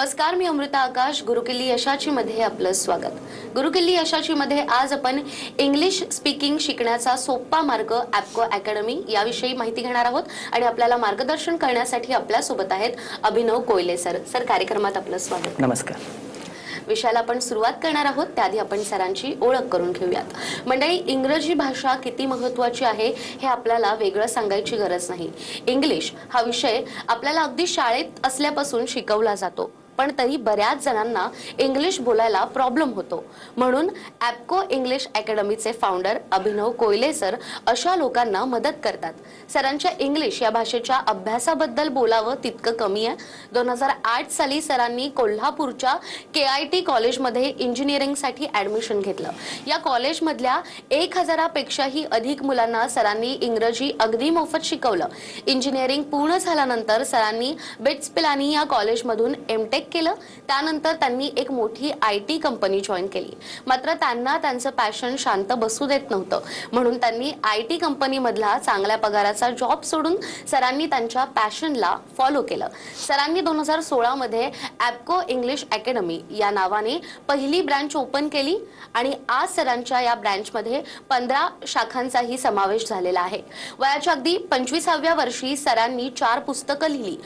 नमस्कार, मी अमृता आकाश. गुरुकिल्ली यशाची मध्ये आपलं स्वागत. गुरुकिल्ली यशाची मध्ये आज आपण इंग्लिश स्पीकिंग शिकण्याचा सोपा मार्ग ॲपको अकॅडमी याविषयी माहिती घेणार आहोत आणि आपल्याला मार्गदर्शन करण्यासाठी आपल्या सोबत आहेत अभिनव कोयले सर. सर, कार्यक्रमात आपलं स्वागत. नमस्कार. विषयाला आपण सुरुवात करणार आहोत त्याआधी आपण सरांची ओळख करून घेऊयात. मंडळी, इंग्रजी भाषा किती महत्त्वाची आहे हे आपल्याला वेगळं सांगायची गरज नाही. इंग्लिश हा विषय आपल्याला अगदी शाळेत असल्यापासून शिकवला जातो, पण तरी बऱ्याच जणांना इंग्लिश बोलायला प्रॉब्लेम होतो. म्हणून ॲपको इंग्लिश अकॅडमीचे फाउंडर अभिनव कोयले सर अशा लोकांना मदत करतात. सरांच्या इंग्लिश या भाषेच्या अभ्यासाबद्दल बोलावं तितकं कमी आहे. 2008 साली सरांनी कोल्हापूरच्या KIT कॉलेजमध्ये इंजिनिअरिंगसाठी ॲडमिशन घेतलं. या कॉलेजमधल्या 1000 पेक्षाही अधिक मुलांना सरांनी इंग्रजी अगदी मोफत शिकवलं. इंजिनिअरिंग पूर्ण झाल्यानंतर सरांनी बिट्स पिलानी या कॉलेजमधून MTech केलं. त्यानंतर त्यांनी एक मोठी IT कंपनी जॉईन केली. मात्र त्यांना त्यांचं पॅशन शांत बसू देत नव्हतं, म्हणून त्यांनी IT कंपनी मधला चांगल्या पगाराचा जॉब सोडून सरांनी त्यांच्या पॅशनला फॉलो केलं. सरांनी 2016 मध्ये ॲपको इंग्लिश अकॅडमी या नावाने पहिली ब्रँच ओपन केली आणि आज सरांच्या या ब्रँचमध्ये 15 शाखांचाही समावेश झालेला आहे. वयाच्या अगदी 25व्या वर्षी सरांनी 4 पुस्तकं लिहिली.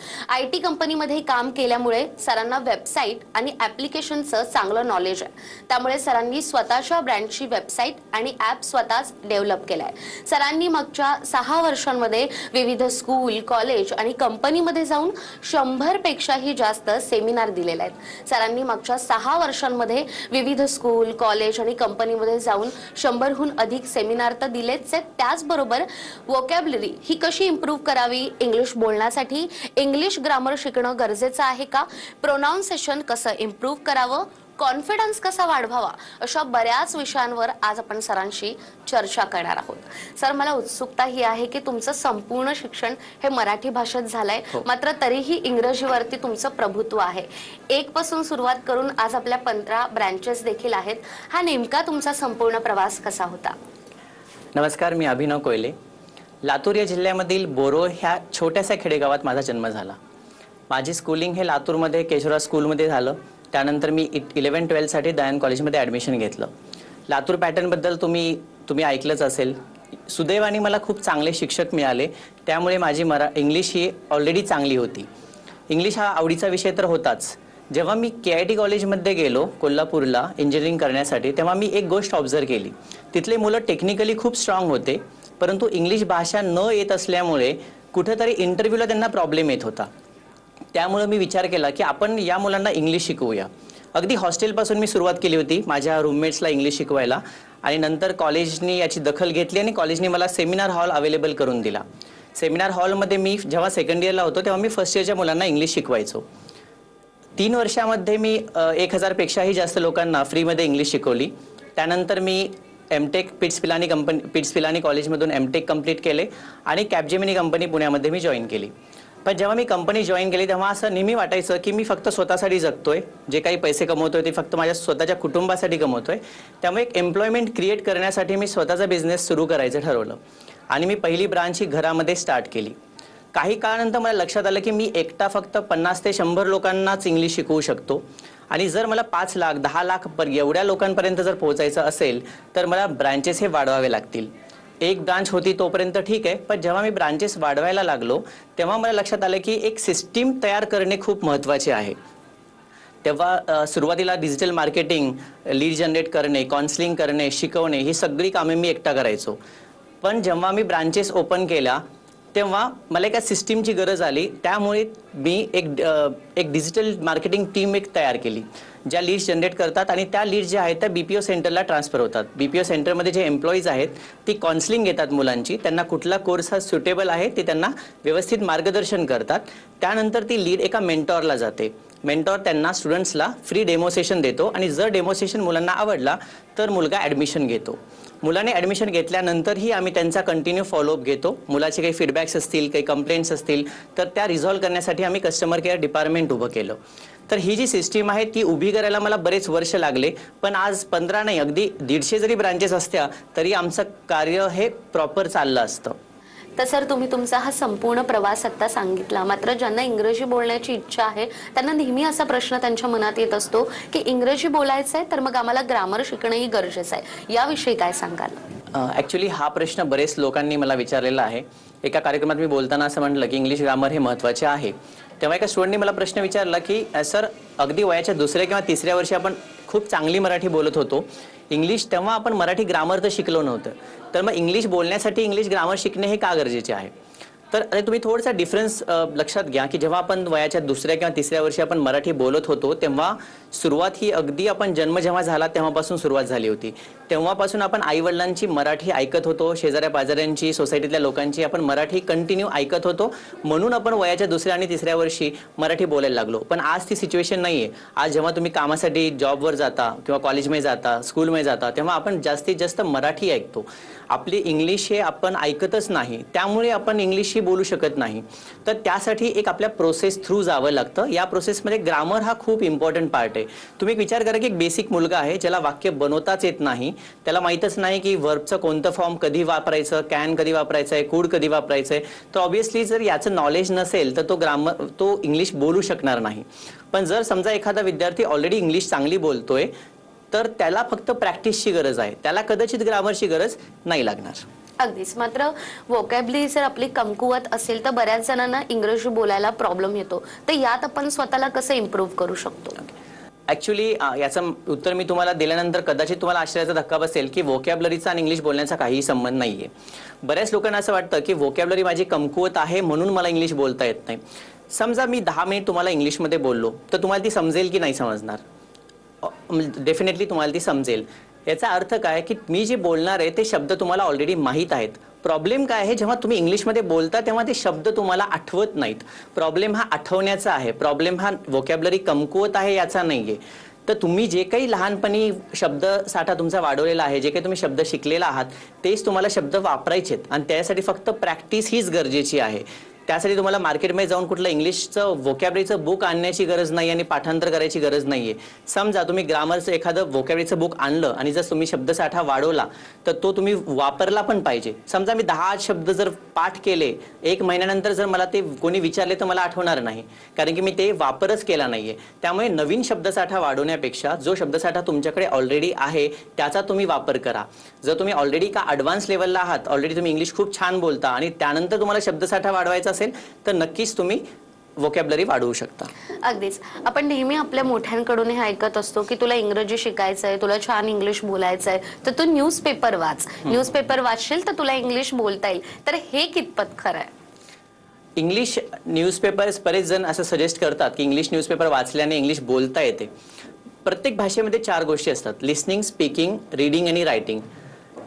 IT कंपनीमध्ये काम केल्यामुळे सरांना वेबसाईट आणि ॲप्लिकेशनचं चांगलं नॉलेज आहे. त्यामुळे सरांनी स्वतःच्या ब्रँडची वेबसाईट आणि ॲप स्वतःच डेव्हलप केलाय. सरांनी मागच्या 6 वर्षांमध्ये विविध स्कूल, कॉलेज आणि कंपनीमध्ये जाऊन 100 पेक्षाही जास्त सेमिनार दिलेले आहेत. सरांनी मागच्या 6 वर्षांमध्ये विविध स्कूल, कॉलेज आणि कंपनीमध्ये जाऊन 100हून अधिक सेमिनार तर दिलेच आहेत. त्याचबरोबर वोकॅब्युलरी ही कशी इम्प्रूव्ह करावी, इंग्लिश बोलण्यासाठी इंग्लिश ग्रामर शिकणं गरजेचं आहे का, प्रोनाउन्सिएशन कसं इम्प्रूव्ह करावं, कॉन्फिडन्स कसा वाढवावा, अशा बऱ्याच विषयांवर आज आपण सरांशी चर्चा करणार आहोत. सर, मला उत्सुकता ही आहे की तुमचं संपूर्ण शिक्षण हे मराठी भाषेत झालंय, मात्र तरीही इंग्रजीवरती तुमचं प्रभुत्व आहे. 1 पासून सुरुवात करून आज आपल्या 15 ब्रँचेस देखील आहेत. हा नेमका तुमचा संपूर्ण प्रवास कसा होता? नमस्कार, मी अभिनव कोयले. लातूर या जिल्ह्यामधील बोरोळ ह्या छोट्याशा खेडेगावात माझा जन्म झाला. माझी स्कूलिंग हे लातूरमध्ये केशवराज स्कूलमध्ये झालं. त्यानंतर मी 11-12 साठी दयान कॉलेजमध्ये ॲडमिशन घेतलं. लातूर पॅटर्नबद्दल तुम्ही ऐकलंच असेल. सुदैवाने मला खूप चांगले शिक्षक मिळाले, त्यामुळे माझी इंग्लिश ही ऑलरेडी चांगली होती. इंग्लिश हा आवडीचा विषय तर होताच. जेव्हा मी KIT कॉलेजमध्ये गेलो कोल्हापूरला इंजिनिअरिंग करण्यासाठी, तेव्हा मी एक गोष्ट ऑब्झर्व केली. तिथले मुलं टेक्निकली खूप स्ट्रॉंग होते, परंतु इंग्लिश भाषा न येत असल्यामुळे कुठेतरी इंटरव्ह्यूला त्यांना प्रॉब्लेम येत होता. त्यामुळे मी विचार केला की आपण या मुलांना इंग्लिश शिकवूया. अगदी हॉस्टेलपासून मी सुरुवात केली होती माझ्या रूममेट्सला इंग्लिश शिकवायला, आणि नंतर कॉलेजनी याची दखल घेतली आणि कॉलेजने मला सेमिनार हॉल अवेलेबल करून दिला. सेमिनार हॉलमध्ये मी जेव्हा सेकंड इयरला होतो तेव्हा मी फर्स्ट इयरच्या मुलांना इंग्लिश शिकवायचो. 3 वर्षामध्ये मी 1000 पेक्षाही जास्त लोकांना फ्रीमध्ये इंग्लिश शिकवली. त्यानंतर मी MTech पिट्स पिलानी कॉलेजमधून MTech कंप्लीट केले आणि कॅपजेमिनी कंपनी पुण्यामध्ये मी जॉईन केली. पण जेव्हा मी कंपनी जॉईन केली तेव्हा असं नेहमी वाटायचं की मी फक्त स्वतःसाठी जगतोय, जे काही पैसे कमवतोय ते फक्त माझ्या स्वतःच्या कुटुंबासाठी कमवतोय. त्यामुळे एक एम्प्लॉयमेंट क्रिएट करण्यासाठी मी स्वतःचा बिझनेस सुरू करायचं ठरवलं आणि मी पहिली ब्रांच ही घरामध्ये स्टार्ट केली. काही काळानंतर मला लक्षात आलं की मी एकटा फक्त 50 ते 100 लोकांनाच इंग्लिश शिकवू शकतो, आणि जर मला 5 लाख 10 लाख एवढ्या लोकांपर्यंत जर पोहोचायचं असेल तर मला ब्रांचेस हे वाढवावे लागतील. एक ब्रांच होती तोपर्यंत ठीक आहे, पण जेव्हा मी ब्रांचेस वाढवायला लागलो तेव्हा मला लक्षात आलं की एक सिस्टीम तयार करणे खूप महत्त्वाचे आहे. तेव्हा सुरुवातीला डिजिटल मार्केटिंग, लीड जनरेट करणे, काउन्सिलिंग करणे, शिकवणे ही सगळी कामे मी एकटा करायचो. पण जेव्हा मी ब्रांचेस ओपन केल्या तेव्हा मला एका सिस्टीमची गरज आली. त्यामुळे मी एक डिजिटल मार्केटिंग टीम तयार केली, ज्या लीड्स जनरेट करतात आणि त्या लीड्स ज्या आहेत त्या BPO सेंटरला ट्रान्सफर होतात. BPO सेंटरमध्ये जे एम्प्लॉईज आहेत ती काउन्सिलिंग घेतात मुलांची, त्यांना कुठला कोर्स हा सुटेबल आहे ते त्यांना व्यवस्थित मार्गदर्शन करतात. त्यानंतर ती लीड एका मेंटॉरला जाते. मेंटॉर त्यांना स्टुडंट्सला फ्री डेमो सेशन देतो आणि जर डेमो सेशन मुलांना आवडला तर मुलगा ॲडमिशन घेतो. मुलाने ॲडमिशन घेतल्यानंतरही आम्ही त्यांचा कंटिन्यू फॉलोअप घेतो. मुलाचे काही फीडबॅक्स असतील, काही कंप्लेंट्स असतील तर त्या रिझॉल्व्ह करण्यासाठी आम्ही कस्टमर केअर डिपार्टमेंट उभं केलं. तर ही जी सिस्टीम आहे ती उभी करायला मला बरेच वर्ष लागले, पण आज 15 नाही अगदी 150 जरी ब्रांचेस असत्या तरी आमचं कार्य हे प्रॉपर चाललं असतं. तर सर तुम्ही तुमचा हा संपूर्ण प्रवास आता सांगितला, मात्र ज्यांना इंग्रजी बोलण्याची इच्छा आहे त्यांना नेहमी असा प्रश्न त्यांच्या मनात येत असतो की इंग्रजी बोलायचं आहे तर मग आम्हाला ग्रामर शिकणंही गरजेचं आहे, याविषयी काय सांगाल? ॲक्च्युली हा प्रश्न बरेच लोकांनी मला विचारलेला आहे. एका कार्यक्रमात मी बोलताना असं म्हटलं की इंग्लिश ग्रामर हे महत्त्वाचे आहे. तेव्हा एका स्टुडंटने मला प्रश्न विचारला की सर अगदी वयाच्या 2ऱ्या किंवा 3ऱ्या वर्षी आपण खूप चांगली मराठी बोलत होतो, इंग्लिश तेव्हा आपण मराठी ग्रामर तर शिकलो नव्हतं, तर मग इंग्लिश बोलण्यासाठी इंग्लिश ग्रामर शिकणे हे का गरजेचे आहे? तर तुम्ही थोडासा डिफरन्स लक्षात घ्या की जेव्हा आपण वयाच्या 2ऱ्या किंवा 3ऱ्या वर्षी आपण मराठी बोलत होतो तेव्हा सुरुवात ही अगदी आपण जन्म जेव्हा झाला तेव्हापासून सुरुवात झाली होती. तेव्हापासून आपण आईवडिलांची मराठी ऐकत होतो, शेजाऱ्या पाजाऱ्यांची, सोसायटीतल्या लोकांची आपण मराठी कंटिन्यू ऐकत होतो, म्हणून आपण वयाच्या 2ऱ्या आणि 3ऱ्या वर्षी मराठी बोलायला लागलो. पण आज ती सिच्युएशन नाही आहे. आज जेव्हा तुम्ही कामासाठी जॉबवर जाता किंवा कॉलेजमध्ये जाता, स्कूलमध्ये जाता, तेव्हा आपण जास्तीत जास्त मराठी ऐकतो. आपली इंग्लिश हे आपण ऐकतच नाही, त्यामुळे आपण इंग्लिश ही बोलू शकत नाही. तर त्यासाठी एक आपल्या प्रोसेस थ्रू जावं लागतं. या प्रोसेसमध्ये ग्रामर हा खूप इम्पॉर्टंट पार्ट आहे. तुम्ही विचार करा की एक बेसिक मुलगा आहे ज्याला वाक्य बनवताच येत नाही, त्याला माहीतच नाही की वर्बचं कोणतं फॉर्म कधी वापरायचं, कॅन कधी वापरायचं आहे, कुड कधी वापरायचं आहे, तर ऑब्व्हियसली जर याचं नॉलेज नसेल तर तो इंग्लिश बोलू शकणार नाही. पण जर समजा एखादा विद्यार्थी ऑलरेडी इंग्लिश चांगली बोलतोय तर त्याला फक्त प्रॅक्टिसची गरज आहे, त्याला कदाचित ग्रामरची गरज नाही लागणार. अगदीच. मात्र व्होकॅब्युलरी जर आपली कमकुवत असेल तर बऱ्याच जणांना इंग्रजी बोलायला प्रॉब्लेम येतो, तर यात आपण स्वतःला कसं इम्प्रूव्ह करू शकतो? ॲक्च्युली याचं उत्तर मी तुम्हाला दिल्यानंतर कदाचित तुम्हाला आश्चर्याचा धक्का बसेल की व्होकॅब्युलरीचा आणि इंग्लिश बोलण्याचा काहीही संबंध नाही आहे. बऱ्याच लोकांना असं वाटतं की व्होकॅब्युलरी माझी कमकुवत आहे म्हणून मला इंग्लिश बोलता येत नाही. समजा मी 10 मिनिट तुम्हाला इंग्लिशमध्ये बोललो तर तुम्हाला ती समजेल की नाही समजणार? डेफिनेटली तुम्हाला ती समजेल. याचा अर्थ काय की मी जे बोलणार आहे ते शब्द तुम्हाला ऑलरेडी माहीत आहेत. प्रॉब्लेम काय आहे, जेव्हा तुम्ही इंग्लिशमध्ये बोलता तेव्हा ते शब्द तुम्हाला आठवत नाहीत. प्रॉब्लेम हा आठवण्याचा आहे, प्रॉब्लेम हा व्होकॅब्युलरी कमकुवत आहे याचा नाही आहे. तर तुम्ही जे काही लहानपणी शब्दसाठा तुमचा वाढवलेला आहे, जे काही तुम्ही शब्द शिकलेला आहात तेच तुम्हाला शब्द वापरायचे आहेत आणि त्यासाठी फक्त प्रॅक्टिस हीच गरजेची आहे. त्यासाठी तुम्हाला मार्केटमध्ये जाऊन कुठलं इंग्लिशचं व्होकॅब्युलरीचं बुक आणण्याची गरज नाही आणि पाठांतर करायची गरज नाही आहे. समजा तुम्ही ग्रामरचं एखादं व्होकॅब्युलरीचं बुक आणलं आणि जर तुम्ही शब्दसाठा वाढवला तर तो तुम्ही वापरला पण पाहिजे. समजा मी 10 शब्द जर पाठ केले, 1 महिन्यानंतर जर मला ते कोणी विचारले तर मला आठवणार नाही, कारण की मी ते वापरच केला नाही आहे. त्यामुळे नवीन शब्दसाठा वाढवण्यापेक्षा जो शब्दसाठा तुमच्याकडे ऑलरेडी आहे त्याचा तुम्ही वापर करा. जर तुम्ही ऑलरेडी का ॲडव्हान्स लेवलला आहात, ऑलरेडी तुम्ही इंग्लिश खूप छान बोलता आणि त्यानंतर तुम्हाला शब्दसाठा वाढवायचा असेल तर नक्कीच तुम्ही व्होकॅब्युलरी वाढवू शकता. अगदीच. आपण नेहमी आपल्या मोठ्यांकडून हे ऐकत असतो की तुला इंग्रजी शिकायचं आहे, तुला छान इंग्लिश बोलायचं आहे तर तू न्यूजपेपर वाच, न्यूजपेपर वाचशील तर तुला इंग्लिश बोलता येईल. तर हे कितपत खरं आहे? इंग्लिश न्यूजपेपर्स बरेच जण असं सजेस्ट करतात की इंग्लिश न्यूजपेपर वाचल्याने इंग्लिश बोलता येते. प्रत्येक भाषेमध्ये 4 गोष्टी असतात: लिसनिंग, स्पीकिंग, रीडिंग आणि रायटिंग.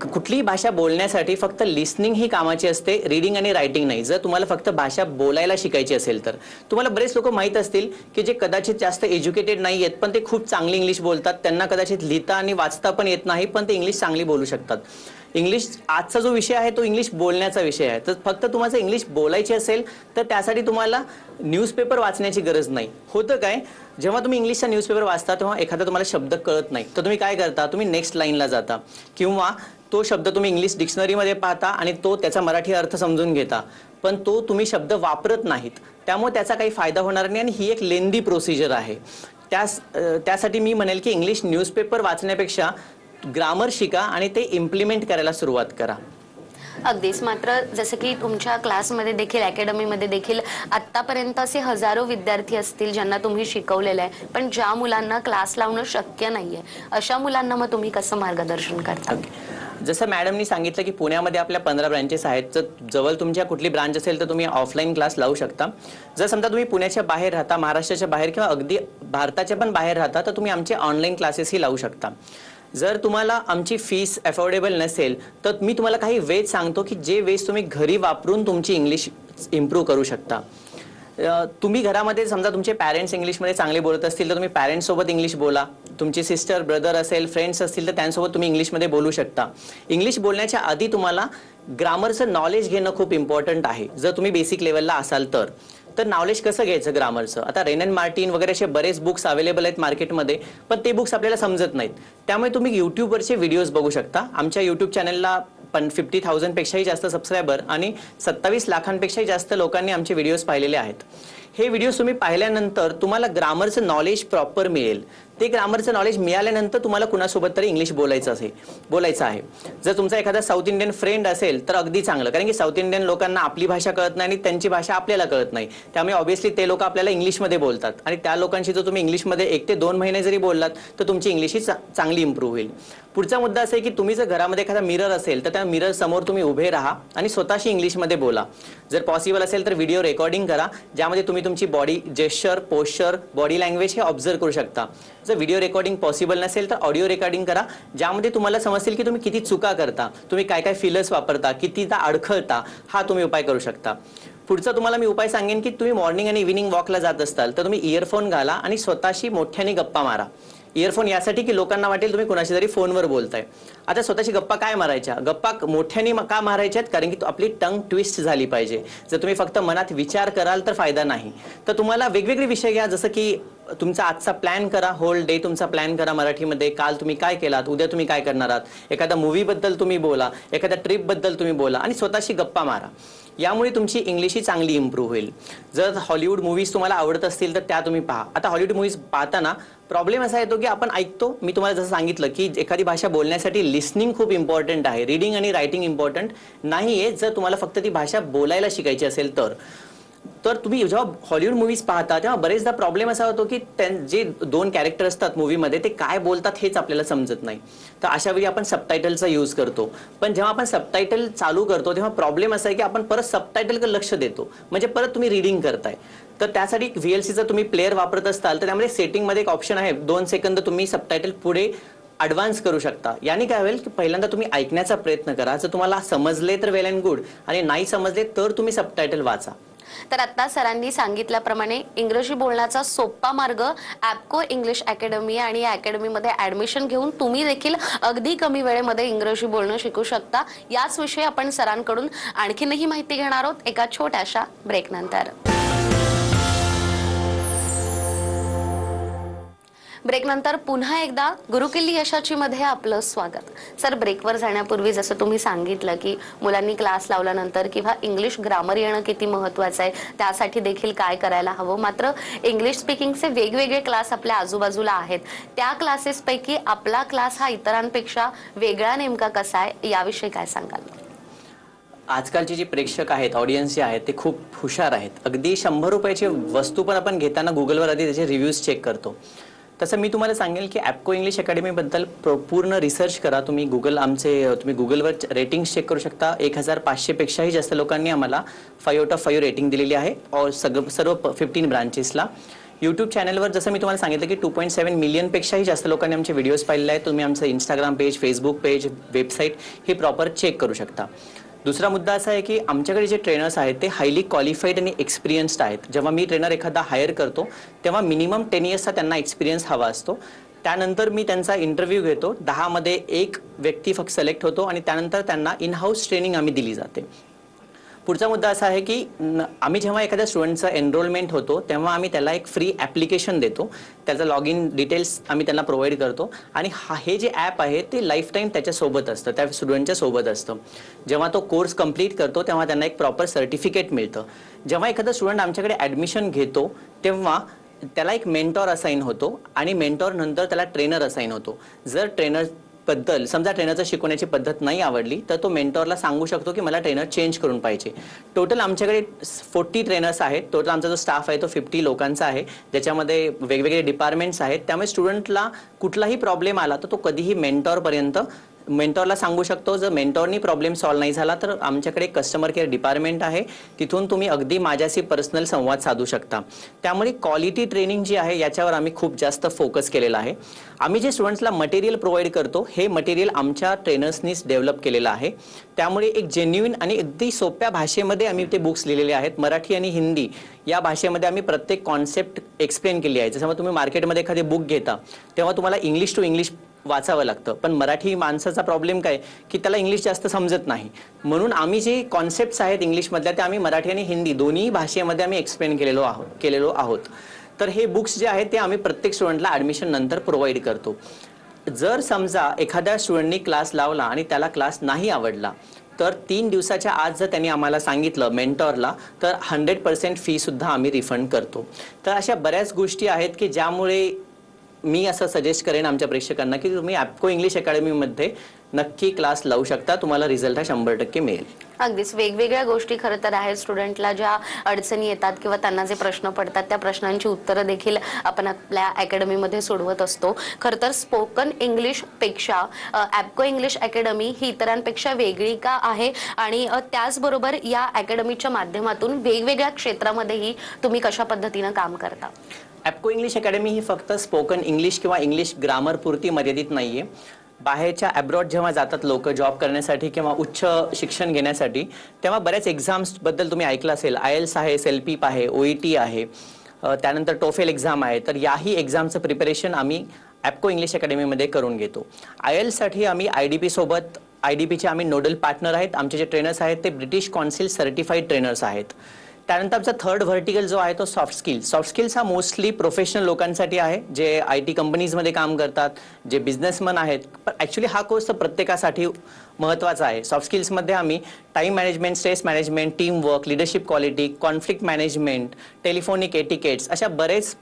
कुठलीही भाषा बोलण्यासाठी फक्त लिसनिंग ही कामाची असते, रीडिंग आणि रायटिंग नाही. जर तुम्हाला फक्त भाषा बोलायला शिकायची असेल तर तुम्हाला बरेच लोक माहीत असतील की जे कदाचित जास्त एज्युकेटेड नाही आहेत पण ते खूप चांगली इंग्लिश बोलतात, त्यांना कदाचित लिहिता आणि वाचता पण येत नाही पण ते इंग्लिश चांगली बोलू शकतात. इंग्लिश आजचा जो विषय आहे तो इंग्लिश बोलण्याचा विषय आहे. तर फक्त तुम्हाला इंग्लिश बोलायची असेल तर त्यासाठी तुम्हाला न्यूजपेपर वाचण्याची गरज नाही. होतं काय, जेव्हा तुम्ही इंग्लिशचा न्यूजपेपर वाचता तेव्हा एखादा तुम्हाला शब्द कळत नाही तर तुम्ही काय करता, तुम्ही नेक्स्ट लाईनला जाता किंवा तो शब्द तुम्ही इंग्लिश डिक्शनरीमध्ये पाहता आणि त्याचा मराठी अर्थ समजून घेता, पण तो तुम्ही शब्द वापरत नाहीत. त्यामुळे त्याचा काही फायदा होणार नाही आणि ही एक लेंदी प्रोसिजर आहे. त्यासाठी मी म्हणेल की इंग्लिश न्यूजपेपर वाचण्यापेक्षा ग्रामर शिका आणि ते इम्प्लिमेंट करायला सुरुवात करा. अगदीच. मात्र जसं की तुमच्या क्लासमध्ये देखील, अकॅडमीमध्ये देखील आतापर्यंत असे हजारो विद्यार्थी असतील ज्यांना तुम्ही शिकवलेलं आहे, पण ज्या मुलांना क्लास लावणं शक्य नाहीये, अशा मुलांना मग तुम्ही कसं मार्गदर्शन करता? जसं मॅडमनी सांगितलं की पुण्यामध्ये आपल्या 15 ब्रांचेस आहेत. जर जवळ तुमच्या कुठली ब्रांच असेल तर तुम्ही ऑफलाईन क्लास लावू शकता. जर समजा तुम्ही पुण्याच्या बाहेर राहता, महाराष्ट्राच्या बाहेर किंवा अगदी भारताच्या पण बाहेर राहता तर तुम्ही आमचे ऑनलाईन क्लासेसही लावू शकता. जर तुम्हाला आमची फीस अफोर्डेबल नसेल तर मी तुम्हाला काही वेज सांगतो की जे वेज तुम्ही घरी वापरून तुमची इंग्लिश इम्प्रूव्ह करू शकता. तुम्ही घरामध्ये समजा तुमचे पॅरेंट्स इंग्लिशमध्ये चांगले बोलत असतील तर तुम्ही पॅरेंट्ससोबत इंग्लिश बोला. तुमची सिस्टर, ब्रदर असेल, फ्रेंड्स असतील तर त्यांच्यासोबत तुम्ही इंग्लिशमध्ये बोलू शकता. इंग्लिश बोलण्याच्या आधी तुम्हाला ग्रामरचं नॉलेज घेणं खूप इम्पॉर्टंट आहे. जर तुम्ही बेसिक लेवलला असाल तर नॉलेज कसं घ्यायचं ग्रामरचं? आता रेन अँड मार्टिन वगैरे असे बरेच बुक्स अवेलेबल आहेत मार्केटमध्ये, पण ते बुक्स आपल्याला समजत नाहीत. त्यामुळे तुम्ही यूट्यूबवरचे व्हिडिओज बघू शकता. आमच्या यूट्यूब चॅनलला 50,000 पेक्षाही जास्त सबस्क्रायबर आणि 27 लाखांपेक्षाही जास्त लोकांनी आमचे व्हिडिओज पाहिलेले आहेत. हे व्हिडिओज तुम्ही पाहिल्यानंतर तुम्हाला ग्रामरचं नॉलेज प्रॉपर मिळेल. ते ग्रामरचं नॉलेज मिळाल्यानंतर तुम्हाला कुणासोबत तरी इंग्लिश बोलायचं आहे. जर तुमचा एखादा साऊथ इंडियन फ्रेंड असेल तर अगदी चांगलं, कारण की साऊथ इंडियन लोकांना आपली भाषा कळत नाही आणि त्यांची भाषा आपल्याला कळत नाही. त्यामुळे ऑब्व्हियसली ते लोक आपल्याला इंग्लिशमध्ये बोलतात आणि त्या लोकांशी जर तुम्ही इंग्लिशमध्ये 1 ते 2 महिने जरी बोललात तर तुमची इंग्लिश ही चांगली इम्प्रूव्ह होईल. पुढचा मुद्दा असा आहे की तुम्ही जर घरामध्ये एखादा मिरर असेल तर त्या मिरर समोर तुम्ही उभे राहा आणि स्वतःशी इंग्लिशमध्ये बोला. जर पॉसिबल असेल तर व्हिडिओ रेकॉर्डिंग करा, ज्यामध्ये तुम्ही तुमची body gesture, posture, body language हे ऑब्झर्व करू शकता. जर व्हिडिओ रेकॉर्डिंग पॉसिबल नसेल तर ऑडिओ रेकॉर्डिंग करा, ज्यामध्ये तुम्हाला समजेल की तुम्ही किती चुका करता, तुम्ही काय काय फिलर्स वापरता, कितीदा अडखळता, हा तुम्ही उपाय करू शकता. पुढचा तुम्हाला मी उपाय सांगेन की तुम्ही मॉर्निंग आणि इव्हिनिंग वॉकला जात असताल तर तुम्ही इयरफोन घाला आणि स्वतःशी मोठ्याने गप्पा मारा. इयरफोन यासाठी की लोकांना वाटेल तुम्ही कुणाशी तरी फोनवर बोलताय. आता स्वतःची गप्पा काय मारायच्या, गप्पा मोठ्याने का मारायच्यात, कारण की आपली टंग ट्विस्ट झाली पाहिजे. जर तुम्ही फक्त मनात विचार कराल तर फायदा नाही. तर तुम्हाला वेगवेगळे विषय घ्या, जसं की तुमचा आजचा प्लॅन करा, होल डे तुमचा प्लॅन करा मराठीमध्ये. काल तुम्ही काय केलात, उद्या तुम्ही काय करणार आहात, एखाद्या मूवीबद्दल तुम्ही बोला, एखाद्या ट्रिपबद्दल तुम्ही बोला आणि स्वतःशी गप्पा मारा. यामुळे तुमची इंग्लिश ही चांगली इम्प्रूव्ह होईल. जर हॉलिवूड मूव्हीज तुम्हाला आवडत असतील तर त्या तुम्ही पहा. आता हॉलिवूड मूव्हीज पाहताना प्रॉब्लेम असा येतो की आपण ऐकतो, मी तुम्हाला जसं सांगितलं की एखादी भाषा बोलण्यासाठी लिसनिंग खूप इम्पॉर्टंट आहे, रीडिंग आणि रायटिंग इम्पॉर्टंट नाही आहे. जर तुम्हाला फक्त ती भाषा बोलायला शिकायची असेल तर तुम्ही जेव्हा हॉलिवूड मूव्हीज पाहता तेव्हा बरेचदा प्रॉब्लेम असा होतो की जे 2 कॅरेक्टर असतात मूवीमध्ये ते काय बोलतात हेच आपल्याला समजत नाही. तर अशा वेळी आपण सबटायटलचा यूज करतो. पण जेव्हा आपण सबटायटल चालू करतो तेव्हा प्रॉब्लेम असा आहे की आपण परत सबटायटलकडे लक्ष देतो, म्हणजे परत तुम्ही रीडिंग करताय. तर त्यासाठी VLCचा तुम्ही प्लेअर वापरत असताल तर त्यामध्ये सेटिंगमध्ये एक ऑप्शन आहे, 2 सेकंद तुम्ही सबटायटल पुढे ॲडव्हान्स करू शकता. याने काय होईल की पहिल्यांदा तुम्ही ऐकण्याचा प्रयत्न करा, जर तुम्हाला समजले तर वेल अँड गुड, आणि नाही समजले तर तुम्ही सबटायटल वाचा. तर आता सरांनी सांगितल्याप्रमाणे इंग्रजी बोलण्याचा सोपा मार्ग ॲपको इंग्लिश अकॅडमी आणि या अकॅडमीमध्ये ॲडमिशन घेऊन तुम्ही देखील अगदी कमी वेळेमध्ये इंग्रजी बोलणं शिकू शकता. याच विषयी आपण सरांकडून आणखीनही माहिती घेणार आहोत एका छोट्याशा ब्रेकनंतर. ब्रेकनंतर पुन्हा एकदा गुरुकिल्ली यशाची मध्ये आपलं स्वागत. सर, ब्रेकवर जाण्यापूर्वी जसं तुम्ही सांगितलं की मुलांनी क्लास लावल्यानंतर किंवा इंग्लिश ग्रामर येणं किती महत्त्वाचं आहे, त्यासाठी देखील काय करायला हवं. मात्र इंग्लिश स्पीकिंगचे वेगवेगळे क्लास आपल्या आजूबाजूला आहेत. त्या क्लासेसपैकी आपला क्लास हा इतरांपेक्षा वेगळा नेमका कसा आहे, याविषयी काय सांगाल? आजकालचे जे प्रेक्षक आहेत, ऑडियन्स जे आहेत, ते खूप हुशार आहेत. अगदी 100 रुपयाची वस्तू पण आपण घेताना गुगलवर आधी त्याचे रिव्ह्यूज चेक करतो. तसं मी तुम्हाला सांगेल की ॲपको इंग्लिश अकॅडमीबद्दल पूर्ण रिसर्च करा. तुम्ही गुगलवर रेटिंग्स चेक करू शकता. 1500 पेक्षाही जास्त लोकांनी आम्हाला 5 आउट ऑफ 5 रेटिंग दिलेली आहे सर्व 15 ब्रांचेसला. यूट्यूब चॅनलवर जसं मी तुम्हाला सांगितलं की 2.7 मिलियनपेक्षाही जास्त लोकांनी आमचे व्हिडिओज पाहिलेले आहेत. तुम्ही आमचं Instagram page, Facebook page, website हे प्रॉपर चेक करू शकता. दुसरा मुद्दा असा आहे की आमच्याकडे जे ट्रेनर्स आहेत ते हायली क्वालिफाईड आणि एक्सपिरियन्स्ड आहेत. जेव्हा मी ट्रेनर एखादा हायर करतो तेव्हा मिनिमम 10 इयर्सचा त्यांना एक्सपिरियन्स हवा असतो. त्यानंतर मी त्यांचा इंटरव्ह्यू घेतो. 10 मध्ये 1 व्यक्ती फक्त सिलेक्ट होतो आणि त्यानंतर त्यांना इन हाऊस ट्रेनिंग आम्ही दिली जाते. पुढचा मुद्दा असा आहे की आम्ही जेव्हा एखाद्या स्टुडंटचा एनरोलमेंट होतो तेव्हा आम्ही त्याला एक फ्री ॲप्लिकेशन देतो. त्याचा लॉग इन डिटेल्स आम्ही त्यांना प्रोव्हाइड करतो आणि हे जे ॲप आहे ते लाईफ टाईम त्याच्यासोबत असतं, त्या स्टुडंटच्या सोबत असतं. जेव्हा तो कोर्स कंप्लीट करतो तेव्हा त्यांना एक प्रॉपर सर्टिफिकेट मिळतं. जेव्हा एखादा स्टुडंट आमच्याकडे ॲडमिशन घेतो तेव्हा त्याला एक मेंटॉर असाइन होतो आणि मेंटॉर नंतर त्याला ट्रेनर असाइन होतो. जर समजा ट्रेनरचं शिकवण्याची पद्धत नाही आवडली तर तो मेंटॉरला सांगू शकतो की मला ट्रेनर चेंज करून पाहिजे. टोटल आमच्याकडे 40 ट्रेनर्स आहेत. टोटल आमचा जो स्टाफ आहे तो 50 लोकांचा आहे, ज्याच्यामध्ये वेगवेगळे डिपार्टमेंट्स आहेत. त्यामुळे स्टुडंटला कुठलाही प्रॉब्लेम आला तर तो कधीही मेंटॉरला सांगू शकतो. जर मेंटॉरनी प्रॉब्लेम सॉल्व्ह नाही झाला तर आमच्याकडे कस्टमर केअर डिपार्टमेंट आहे, तिथून तुम्ही अगदी माझ्याशी पर्सनल संवाद साधू शकता. त्यामुळे क्वालिटी ट्रेनिंग जी आहे याच्यावर आम्ही खूप जास्त फोकस केलेला आहे. आम्ही जे स्टुडंट्सला मटेरियल प्रोव्हाइड करतो हे मटेरियल आमच्या ट्रेनर्सनीच डेव्हलप केलेलं आहे. त्यामुळे एक जेन्युइन आणि अगदी सोप्या भाषेमध्ये आम्ही ते बुक्स लिहिलेले आहेत. मराठी आणि हिंदी या भाषेमध्ये आम्ही प्रत्येक कॉन्सेप्ट एक्सप्लेन केली आहे. जसं तुम्ही मार्केटमध्ये एखादे बुक घेता तेव्हा तुम्हाला इंग्लिश टू इंग्लिश वाचावं लागतं, पण मराठी माणसाचा प्रॉब्लेम काय की त्याला इंग्लिश जास्त समजत नाही. म्हणून आम्ही जे कॉन्सेप्ट्स आहेत इंग्लिशमधल्या ते आम्ही मराठी आणि हिंदी दोन्ही भाषेमध्ये आम्ही एक्सप्लेन केलेलो आहोत. तर हे बुक्स जे आहेत ते आम्ही प्रत्येक स्टुडंटला ॲडमिशन नंतर प्रोव्हाइड करतो. जर समजा एखाद्या स्टुडंटनी क्लास लावला आणि त्याला क्लास नाही आवडला, तर 3 दिवसाच्या आत जर त्यांनी आम्हाला सांगितलं मेंटॉरला, तर 100% फी सुद्धा आम्ही रिफंड करतो. तर अशा बऱ्याच गोष्टी आहेत की ज्यामुळे मी असं सजेस्ट करेन आमच्या प्रेक्षकांना की तुम्ही ॲप्को इंग्लिश अकॅडमीमध्ये नक्की क्लास लावू शकता. तुम्हाला रिझल्ट हा 100% मिळेल. अगदीच वेगवेगळ्या गोष्टी खरं तर आहेत. स्टुडंटला ज्या अडचणी येतात किंवा त्यांना जे प्रश्न पडतात त्या प्रश्नांची उत्तरं देखील आपण आपल्या अकॅडमीमध्ये सोडवत असतो. खरं तर स्पोकन इंग्लिशपेक्षा ॲप्को इंग्लिश अकॅडमी ही इतरांपेक्षा वेगळी का आहे आणि त्याचबरोबर या अकॅडमीच्या माध्यमातून वेगवेगळ्या क्षेत्रामध्येही तुम्ही कशा पद्धतीनं काम करता? ॲप्को इंग्लिश अकॅडमी ही फक्त स्पोकन इंग्लिश किंवा इंग्लिश ग्रामर पुरती मर्यादित नाहीये. बाहेरच्या अब्रॉड जेव्हा जातात लोक जॉब करण्यासाठी किंवा उच्च शिक्षण घेण्यासाठी, तेव्हा बऱ्याच एक्झाम्सबद्दल तुम्ही ऐकलं असेल. IELTS आहे, सेल्पीप आहे, OET आहे, त्यानंतर टोफेल एक्झाम आहे. तर याही एक्झामचं प्रिपरेशन आम्ही ॲप्को इंग्लिश अकॅडमीमध्ये करून घेतो. IELTSसाठी आम्ही IDP सोबत IDPचे आम्ही नोडल पार्टनर आहेत. आमचे जे ट्रेनर्स आहेत ते ब्रिटिश कौन्सिल सर्टिफाईड ट्रेनर्स आहेत. त्यानंतर आमचा थर्ड व्हर्टिकल जो आहे तो सॉफ्ट स्किल्स हा मोस्टली प्रोफेशनल लोकांसाठी आहे, जे IT कंपनीजमध्ये काम करतात, जे बिझनेसमन आहेत. पण ॲक्च्युली हा कोर्स तर प्रत्येकासाठी महत्त्वाचा आहे. सॉफ्ट स्किल्समध्ये आम्ही time management, stress management, team work, leadership quality, conflict management, telephonic etiquettes अशा बरेच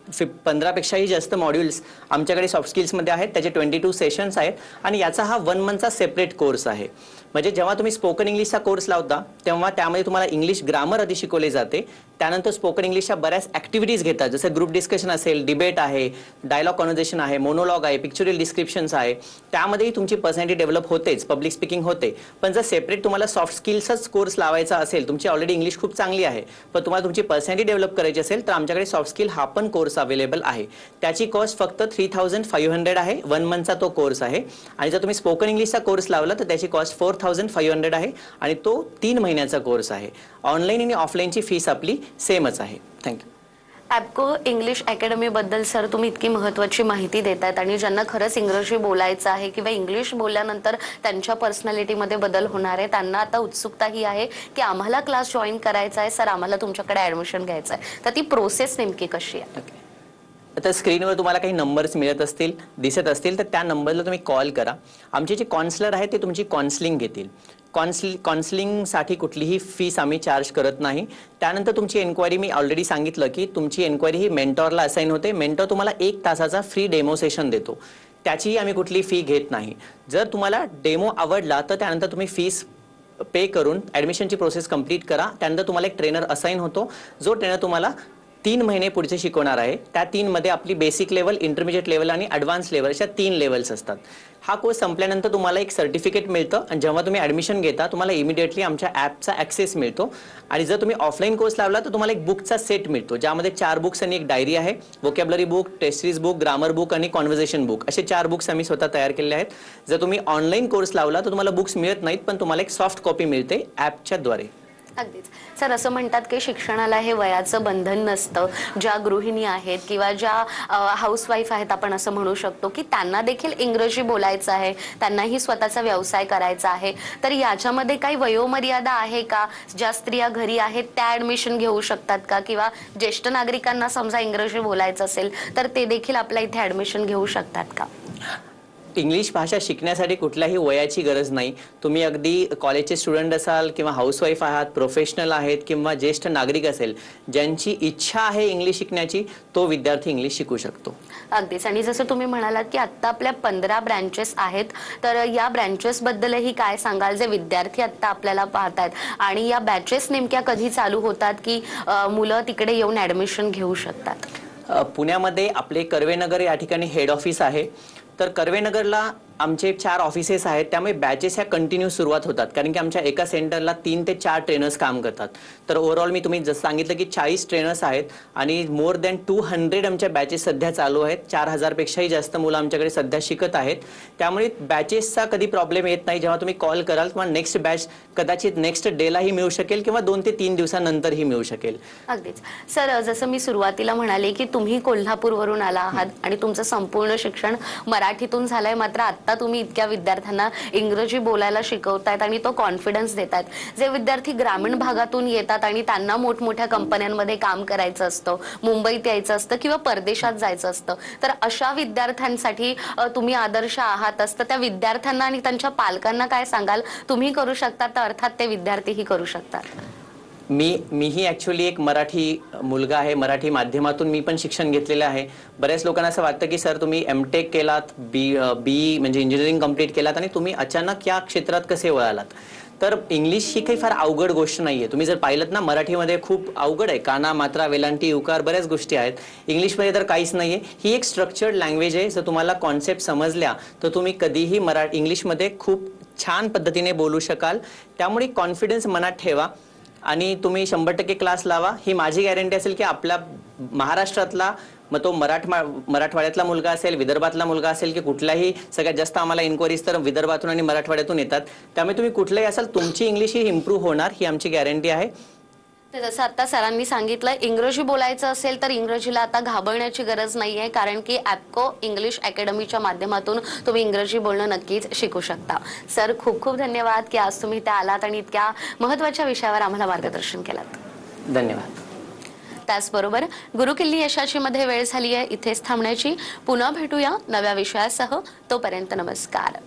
15पेक्षाही जास्त मॉड्यूल्स आमच्याकडे सॉफ्ट स्किल्समध्ये आहेत. त्याचे 22 सेशन्स आहेत आणि याचा हा 1 मंथचा सेपरेट कोर्स आहे. म्हणजे जेव्हा तुम्ही स्पोकन इंग्लिशचा कोर्स लावता तेव्हा त्यामध्ये तुम्हाला इंग्लिश ग्रामर आधी शिकवले जाते. त्यानंतर स्पोकन इंग्लिशच्या बऱ्याच ॲक्टिव्हिटीज घेतात, जसं ग्रुप डिस्कशन असेल, डिबेट आहे, डायलॉग कॉन्व्हर्सेशन आहे, मोनोलॉग आहे, पिक्चरल डिस्क्रिप्शन्स आहे. त्यामध्येही तुमची पर्सनॅलिटी डेव्हलप होतेच, पब्लिक स्पीकिंग होते. पण जर सेपरेट तुम्हाला सॉफ्ट स्किल्सच कोर्स लावायचा असेल, तुमची ऑलरेडी इंग्लिश खूप चांगली आहे, पण तुम्हाला तुमची पर्सनॅलिटी डेव्हलप करायची असेल, तर आमच्याकडे सॉफ्ट स्किल हा पण कोर्स अवेलेबल आहे. त्याची कॉस्ट फक्त 3500 आहे. 1 मंथचा तो कोर्स आहे. आणि जर तुम्ही स्पोकन इंग्लिशचा कोर्स लावला तर त्याची कॉस्ट 4500 आहे आणि तो 3 महिन्याचा कोर्स आहे. ऑनलाईन आणि ऑफलाईनची फीस आपली सेमच आहे. थँक्यू. ॲप्को इंग्लिश अकॅडमी बद्दल सर तुम्ही इतकी महत्त्वाची माहिती देतायत आणि ज्यांना खरंच इंग्रजी बोलायचं आहे किंवा इंग्लिश बोलल्यानंतर त्यांच्या पर्सनॅलिटीमध्ये बदल होणार आहे, त्यांना आता उत्सुकता ही आहे की आम्हाला क्लास जॉईन करायचा आहे सर, आम्हाला तुमच्याकडे ॲडमिशन घ्यायचं आहे, तर ती प्रोसेस नेमकी कशी आहे? आता स्क्रीनवर तुम्हाला काही नंबर्स मिळत असतील, दिसत असतील, तर त्या नंबरला तुम्ही कॉल करा. आमचे जे काउन्सिलर आहेत ते तुमची काउन्सिलिंग घेतील. काउन्सिलिंगसाठी कुठलीही फीस आम्ही चार्ज करत नाही. त्यानंतर तुमची एन्क्वायरी, मी ऑलरेडी सांगितलं की तुमची एन्क्वायरी ही मेंटॉरला असाइन होते. मेंटॉर तुम्हाला 1 तासाचा फ्री डेमो सेशन देतो. त्याचीही आम्ही कुठली फी घेत नाही. जर तुम्हाला डेमो आवडला तर त्यानंतर तुम्ही फीस पे करून ॲडमिशनची प्रोसेस कंप्लीट करा. त्यानंतर तुम्हाला एक ट्रेनर असाइन होतो, जो ट्रेनर तुम्हाला 3 महिने पुढचे शिकवणार आहे. त्या 3 मध्ये आपली बेसिक लेवल, इंटरमिजिएट लेवल आणि ॲडव्हान्स लेवल अशा 3 लेवल्स असतात. हा कोर्स संपल्यानंतर तुम्हाला एक सर्टिफिकेट मिळतं आणि जेव्हा तुम्ही ॲडमिशन घेता तुम्हाला इमिडिएटली आमच्या ॲपचा ॲक्सेस मिळतो. आणि जर तुम्ही ऑफलाईन कोर्स लावला तर तुम्हाला एक बुकचा सेट मिळतो, ज्यामध्ये 4 बुक्स आणि एक डायरी आहे. Vocabulary book, test series book, grammar book आणि कॉन्व्हर्सेशन बुक असे 4 बुक्स आम्ही स्वतः तयार केले आहेत. जर तुम्ही ऑनलाईन कोर्स लावला तर तुम्हाला बुक्स मिळत नाहीत, पण तुम्हाला एक सॉफ्ट कॉपी मिळते ॲपच्या द्वारे. अगदीच सर, असं म्हणतात की शिक्षणाला हे वयाचं बंधन नसतं. ज्या गृहिणी आहेत किंवा ज्या हाऊसवाईफ आहेत आपण असं म्हणू शकतो की त्यांना देखील इंग्रजी बोलायचं आहे, त्यांनाही स्वतःचा व्यवसाय करायचा आहे, तर याच्यामध्ये काही वयोमर्यादा आहे का? ज्या स्त्रिया घरी आहेत त्या ॲडमिशन घेऊ शकतात का? किंवा ज्येष्ठ नागरिकांना समजा इंग्रजी बोलायचं असेल तर ते देखील आपल्या इथे ॲडमिशन घेऊ शकतात का? इंग्लिश भाषा शिकण्यासाठी कुठल्याही वयाची गरज नाही. तुम्ही अगदी कॉलेजचे स्टुडंट असाल किंवा हाऊसवाईफ आहात, प्रोफेशनल आहेत किंवा ज्येष्ठ नागरिक असेल, ज्यांची इच्छा आहे इंग्लिश शिकण्याची, तो विद्यार्थी इंग्लिश शिकू शकतो. अगदीच. आणि जसं तुम्ही म्हणालात की आत्ता आपल्या 15 ब्रँचेस आहेत, तर या ब्रँचेस बद्दलही काय सांगाल, जे विद्यार्थी आत्ता आपल्याला पाहतायत, आणि या बॅचेस नेमक्या कधी चालू होतात की मुलं तिकडे येऊन ॲडमिशन घेऊ शकतात? पुण्यामध्ये आपले कर्वेनगर या ठिकाणी हेड ऑफिस आहे. तर कर्वेनगरला आमचे 4 ऑफिसेस आहेत, त्यामुळे बॅचेस ह्या कंटिन्यू सुरुवात होतात, कारण की आमच्या एका सेंटरला 3 ते 4 ट्रेनर्स काम करतात. तर ओव्हरऑल मी तुम्ही जसं सांगितलं की 40 ट्रेनर्स आहेत आणि मोर दॅन 200 आमच्या बॅचेस सध्या चालू आहेत. 4000 पेक्षाही जास्त मुलं आमच्याकडे सध्या शिकत आहेत. त्यामुळे बॅचेसचा कधी प्रॉब्लेम येत नाही. जेव्हा तुम्ही कॉल कराल किंवा नेक्स्ट बॅच कदाचित नेक्स्ट डेलाही मिळू शकेल किंवा 2 ते 3 दिवसानंतरही मिळू शकेल. अगदीच. सर, जसं मी सुरुवातीला म्हणाले की तुम्ही कोल्हापूरवरून आला आहात आणि तुमचं संपूर्ण शिक्षण मराठीतून झालंय, मात्र आत्ता आता तुम्ही इतक्या विद्यार्थ्यांना इंग्रजी बोलायला शिकवतायत आणि तो कॉन्फिडन्स देतायत. जे विद्यार्थी ग्रामीण भागातून येतात आणि त्यांना मोठमोठ्या कंपन्यांमध्ये काम करायचं असतं, मुंबईत यायचं असतं किंवा परदेशात जायचं असतं, तर अशा विद्यार्थ्यांसाठी तुम्ही आदर्श आहात असतं. त्या विद्यार्थ्यांना आणि त्यांच्या पालकांना काय सांगाल? तुम्ही करू शकता तर अर्थात ते विद्यार्थीही करू शकतात. मीही ॲक्च्युली एक मराठी मुलगा आहे. मराठी माध्यमातून मी पण शिक्षण घेतलेलं आहे. बऱ्याच लोकांना असं वाटतं की सर तुम्ही एमटेक केलात, बी म्हणजे इंजिनिअरिंग कंप्लीट केलात आणि तुम्ही अचानक या क्षेत्रात कसे वळालात. तर इंग्लिश ही काही फार अवघड गोष्ट नाहीये. तुम्ही जर पाहिलं ना मराठीमध्ये खूप अवघड आहे. काना, मात्रा, वेलांटी, उकार बऱ्याच गोष्टी आहेत. इंग्लिशमध्ये तर काहीच नाहीये. ही एक स्ट्रक्चर्ड लँग्वेज आहे. जर तुम्हाला कॉन्सेप्ट समजल्या तर तुम्ही कधीही इंग्लिशमध्ये खूप छान पद्धतीने बोलू शकाल. त्यामुळे कॉन्फिडन्स मनात ठेवा आणि तुम्ही 100% क्लास लावा. ही माझी गॅरंटी असेल की आपल्या महाराष्ट्रातला, मग तो मराठवाड्यातला मुलगा असेल, विदर्भातला मुलगा असेल की कुठलाही, सगळ्यात जास्त आम्हाला इन्क्वायरीज तर विदर्भातून आणि मराठवाड्यातून येतात. त्यामुळे तुम्ही कुठलाही असाल तुमची इंग्लिश ही इम्प्रूव्ह होणार, ही आमची गॅरंटी आहे. तर जसं आता सरांनी सांगितलं, इंग्रजी बोलायचं असेल तर इंग्रजीला आता घाबरण्याची गरज नाहीये, कारण की ॲपको इंग्लिश अकॅडमीच्या माध्यमातून तुम्ही इंग्रजी बोलणं नक्कीच शिकू शकता. सर, खूप खूप धन्यवाद की आज तुम्ही त्या आलात आणि इतक्या महत्त्वाच्या विषयावर आम्हाला मार्गदर्शन केलात. धन्यवाद. त्याचबरोबर गुरुकिल्ली यशाची मध्ये वेळ झाली आहे इथेच थांबण्याची. पुन्हा भेटूया नव्या विषयासह. तोपर्यंत नमस्कार.